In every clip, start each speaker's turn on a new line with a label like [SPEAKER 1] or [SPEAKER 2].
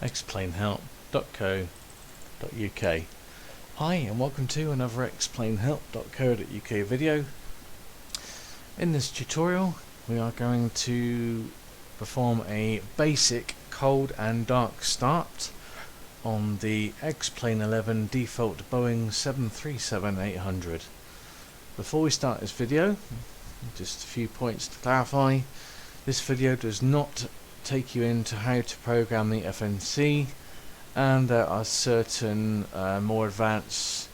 [SPEAKER 1] explainhelp.co.uk. Hi and welcome to another explainhelp.co.uk video. In this tutorial we are going to perform a basic cold and dark start on the X-Plane 11 default Boeing 737-800. Before we start this video, just a few points to clarify. This video does not take you into how to program the FNC, and there are certain more advanced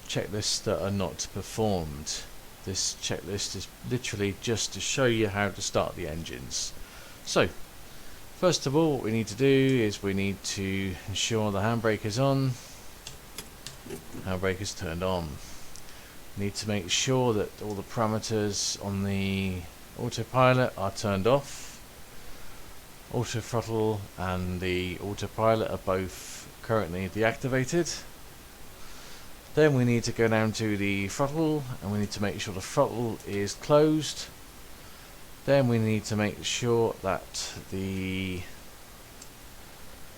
[SPEAKER 1] checklists that are not performed. This checklist is literally just to show you how to start the engines. So first of all, what we need to do is we need to ensure the handbrake is on, handbrake is turned on. We need to make sure that all the parameters on the autopilot are turned off. Auto throttle and the autopilot are both currently deactivated. Then we need to go down to the throttle and we need to make sure the throttle is closed. Then we need to make sure that the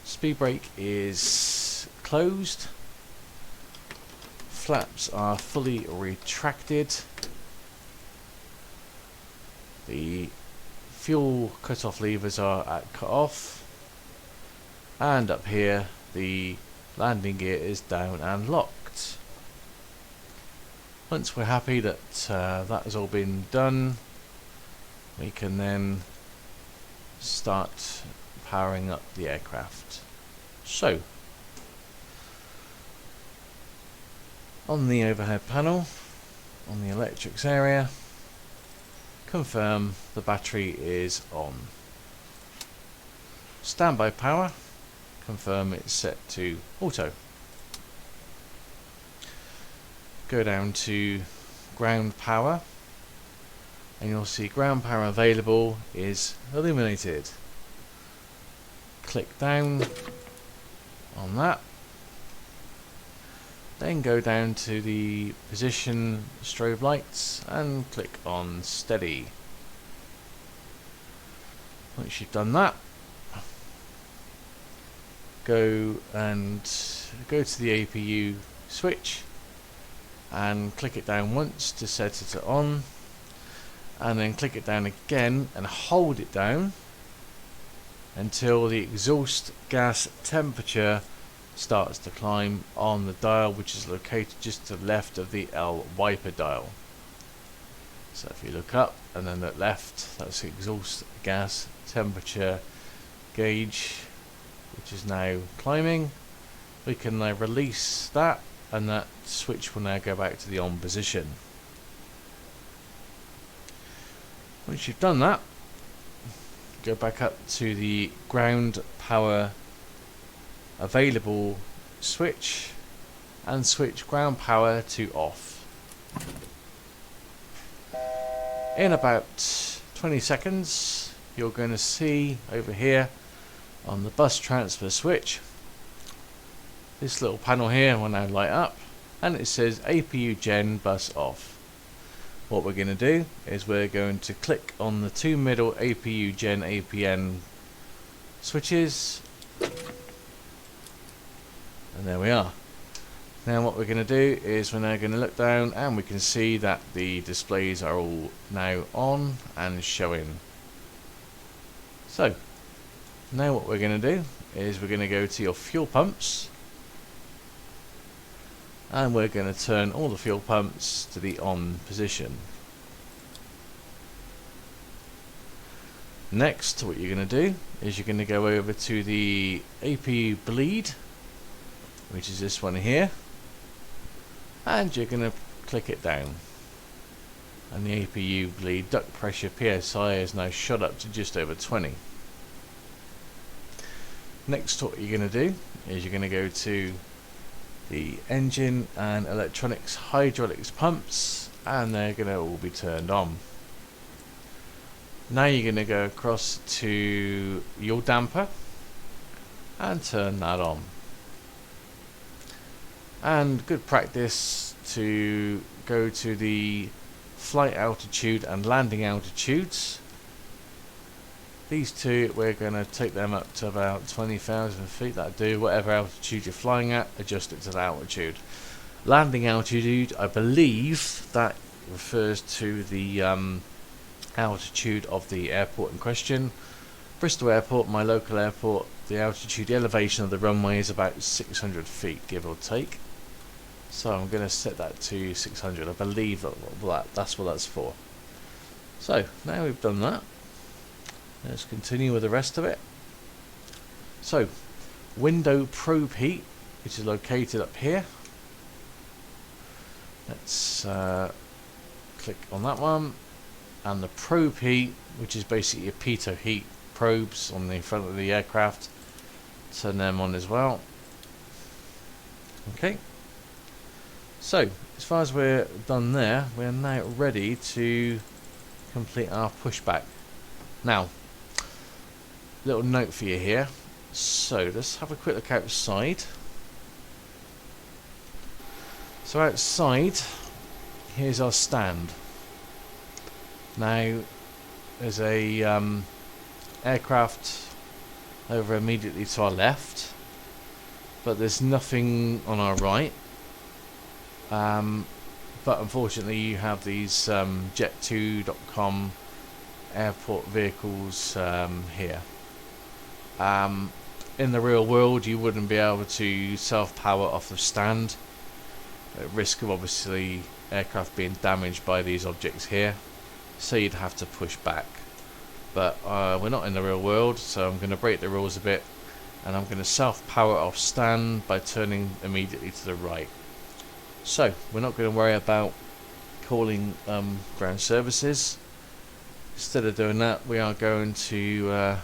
[SPEAKER 1] speed brake is closed, flaps are fully retracted, the fuel cut-off levers are at cut-off, and up here the landing gear is down and locked. Once we're happy that that has all been done, we can then start powering up the aircraft. So, on the overhead panel, on the electrics area, confirm the battery is on. Standby power, confirm it's set to auto. Go down to ground power and you'll see ground power available is illuminated. Click down on that, then go down to the position strobe lights and click on steady. Once you've done that, go to the APU switch and click it down once to set it on, and then click it down again and hold it down until the exhaust gas temperature starts to climb on the dial, which is located just to the left of the L wiper dial. So if you look up and then look left, that's the exhaust gas temperature gauge, which is now climbing. We can now release that and that switch will now go back to the on position. Once you've done that, go back up to the ground power available switch and switch ground power to off. In about 20 seconds you're going to see over here on the bus transfer switch, this little panel here will now light up and it says APU Gen bus off. What we're going to do is we're going to click on the two middle APU Gen APN switches, and there we are. Now what we're going to do is we're now going to look down and we can see that the displays are all now on and showing. So now what we're going to do is we're going to go to your fuel pumps and we're going to turn all the fuel pumps to the on position. Next, what you're going to do is you're going to go over to the APU bleed, which is this one here, and you're going to click it down, and the APU bleed duct pressure PSI is now shot up to just over 20. Next, what you're going to do is you're going to go to the engine and electronics hydraulics pumps and they're going to all be turned on. Now you're going to go across to your damper and turn that on. And good practice to go to the flight altitude and landing altitudes. these two, we're going to take them up to about 20,000 feet. That'll do. Whatever altitude you're flying at, adjust it to that altitude. Landing altitude, I believe that refers to the altitude of the airport in question. Bristol Airport, my local airport, the altitude, the elevation of the runway is about 600 feet, give or take. So I'm going to set that to 600. I believe that's what that's for. So now we've done that, let's continue with the rest of it. So window probe heat, which is located up here. Let's click on that one, and the probe heat, which is basically your pitot heat probes on the front of the aircraft, turn them on as well. Okay, so as far as we're done there, we're now ready to complete our pushback. Now, little note for you here. So let's have a quick look outside. So outside, here's our stand. Now, there's a aircraft over immediately to our left, but there's nothing on our right. But unfortunately, you have these Jet2.com airport vehicles here. In the real world, you wouldn't be able to self-power off the stand, at risk of obviously aircraft being damaged by these objects here, so you'd have to push back. But we're not in the real world, so I'm going to break the rules a bit, and I'm going to self-power off stand by turning immediately to the right. So we're not going to worry about calling ground services. Instead of doing that, we are going to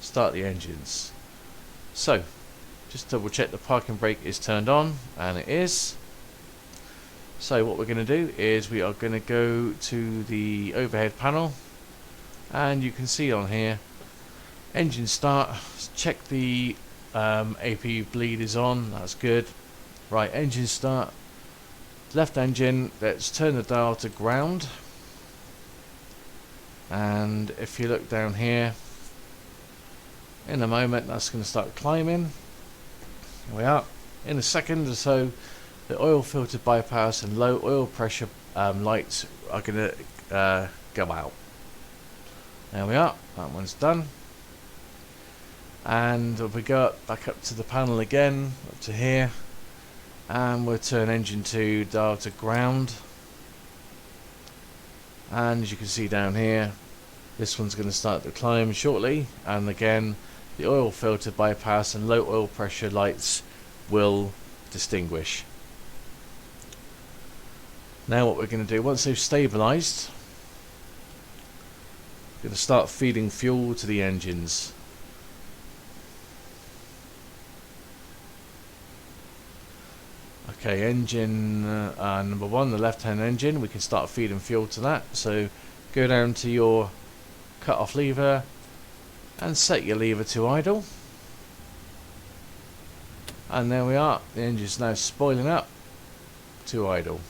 [SPEAKER 1] start the engines. So just double check the parking brake is turned on, and it is. So what we're going to do is we are going to go to the overhead panel, and you can see on here, engine start. Check the APU bleed is on, that's good. Right, engine start. Left engine, let's turn the dial to ground, and if you look down here, in a moment that's going to start climbing. Here we are. In a second or so, the oil filter bypass and low oil pressure lights are going to go out. There we are, that one's done. And we go back up to the panel again, up to here, and we'll turn engine 2 dial to ground. And as you can see down here, this one's going to start to climb shortly, and again the oil filter bypass and low oil pressure lights will distinguish. Now what we're going to do, once they've stabilised, we're going to start feeding fuel to the engines. Okay, engine number 1, the left hand engine, we can start feeding fuel to that. So go down to your cut off lever and set your lever to idle, and there we are, the engine's now spoiling up to idle.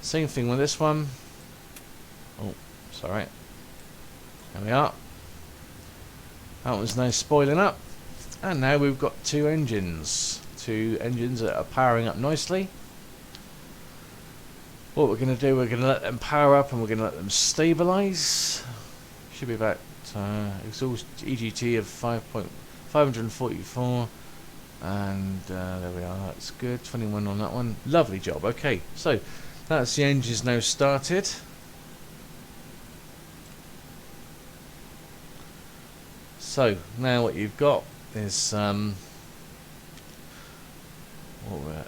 [SPEAKER 1] Same thing with this one. Oh, sorry. There we are, that one's now spoiling up, and now we've got two engines that are powering up nicely. What we're going to do, we're going to let them power up and we're going to let them stabilise. Should be about exhaust EGT of 544, and there we are, that's good, 21 on that one, lovely job. Okay, so that's the engines now started. So now what you've got is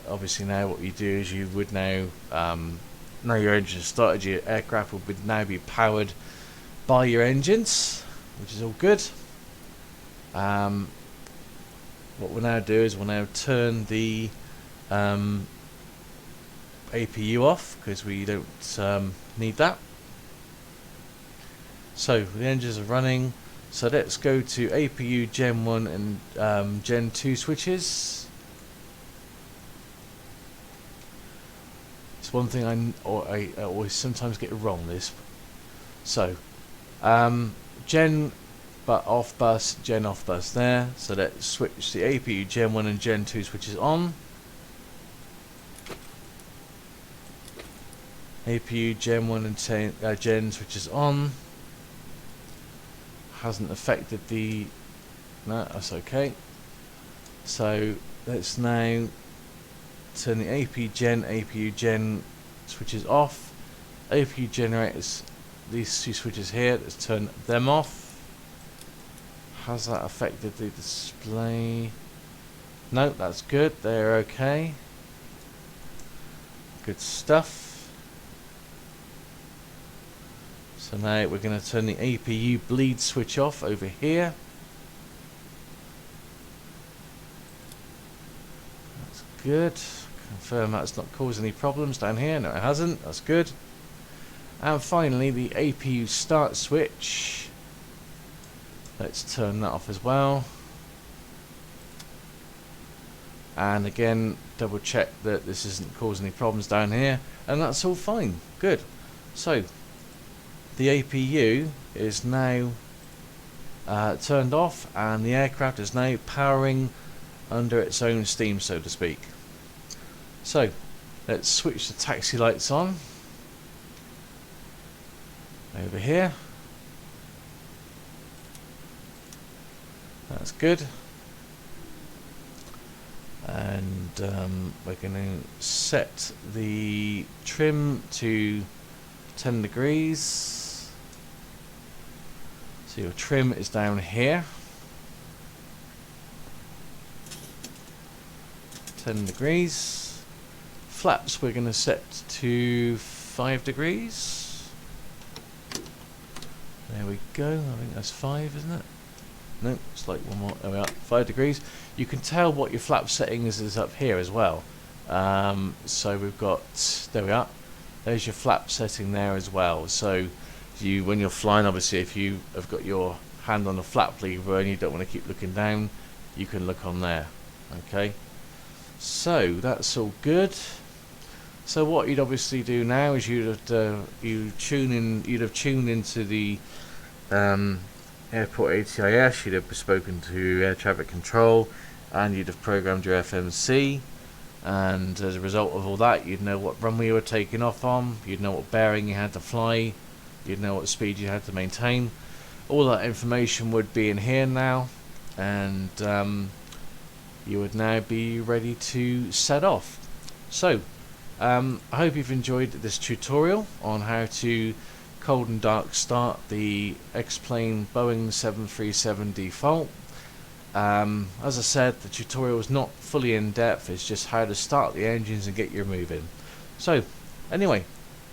[SPEAKER 1] obviously now what you do is you would now your engine started, your aircraft would now be powered by your engines, which is all good. What we'll now do is we'll now turn the APU off, because we don't need that. So the engines are running, so let's go to APU Gen 1 and Gen 2 switches. It's one thing I always sometimes get wrong, this. So Gen off bus, Gen off bus there. So let's switch the APU Gen 1 and Gen 2 switches on. APU Gen 1 and Gen switches on. Hasn't affected the... no, that's okay. So let's now turn the APU Gen switches off. APU generators, these two switches here, let's turn them off. Has that affected the display? No, that's good, they're okay. Good stuff. So now we're going to turn the APU bleed switch off over here. That's good. Confirm that's not caused any problems down here. No, it hasn't. That's good. And finally, the APU start switch. Let's turn that off as well. And again, double check that this isn't causing any problems down here. And that's all fine. Good. So, the APU is now turned off, and the aircraft is now powering under its own steam, so to speak. So, let's switch the taxi lights on over here. That's good. And we're going to set the trim to 10 degrees. So your trim is down here. 10 degrees. Flaps we're going to set to 5 degrees. There we go. I think that's 5, isn't it? No, it's like one more. There we are. 5 degrees. You can tell what your flap setting is up here as well. So we've got, there we are. There's your flap setting there as well. So you, when you're flying, obviously, if you have got your hand on the flap lever and you don't want to keep looking down, you can look on there. Okay. So that's all good. So what you'd obviously do now is you'd have tuned into the airport ATIS. You'd have spoken to air traffic control, and you'd have programmed your FMC. And as a result of all that, you'd know what runway you were taking off on. You'd know what bearing you had to fly. You'd know what speed you had to maintain. All that information would be in here now, and you would now be ready to set off. So I hope you've enjoyed this tutorial on how to cold and dark start the X-Plane Boeing 737 default. As I said, the tutorial is not fully in depth, it's just how to start the engines and get you moving. So anyway,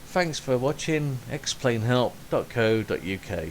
[SPEAKER 1] thanks for watching. xplanehelp.co.uk.